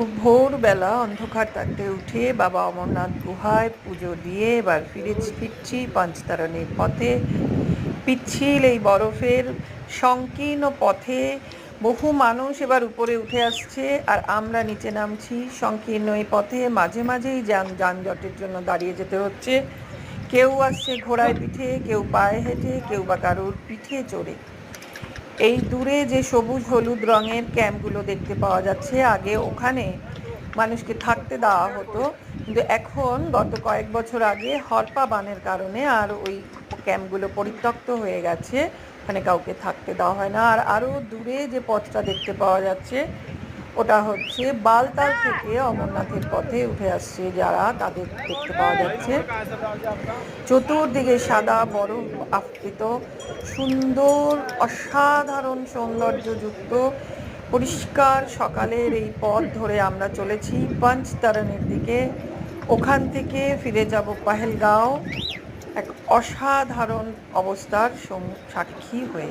খুব ভোরবেলা অন্ধকার থাকতে উঠে বাবা অমরনাথ গুহায় পুজো দিয়ে এবার ফিরছি পাঁচতারণীর পথে। পিচ্ছিল এই বরফের সংকীর্ণ পথে বহু মানুষ এবার উপরে উঠে আসছে আর আমরা নিচে নামছি। সংকীর্ণ এই পথে মাঝে মাঝেই যানজটের জন্য দাঁড়িয়ে যেতে হচ্ছে। কেউ আসছে ঘোড়ায় পিঠে, কেউ পায়ে হেঁটে, কেউ বা কারোর পিঠে চড়ে। এই দূরে যে সবুজ হলুদ রঙের ক্যাম্পগুলো দেখতে পাওয়া যাচ্ছে, আগে ওখানে মানুষকে থাকতে দেওয়া হতো, কিন্তু এখন গত কয়েক বছর আগে হরপা বানের কারণে আর ওই ক্যাম্পগুলো পরিত্যক্ত হয়ে গেছে, ওখানে কাউকে থাকতে দেওয়া হয় না। আর আরও দূরে যে পথটা দেখতে পাওয়া যাচ্ছে ওটা হচ্ছে বালতাল থেকে অমরনাথের পথে উঠে আসছে যারা, তাদের দেখতে পাওয়া যাচ্ছে। চতুর্দিকে সাদা বরফ আবৃত সুন্দর অসাধারণ সৌন্দর্যযুক্ত পরিষ্কার সকালের এই পথ ধরে আমরা চলেছি পাঁচতারণীর দিকে। ওখান থেকে ফিরে যাব পাহেলগাঁও, এক অসাধারণ অবস্থার সাক্ষী হয়ে।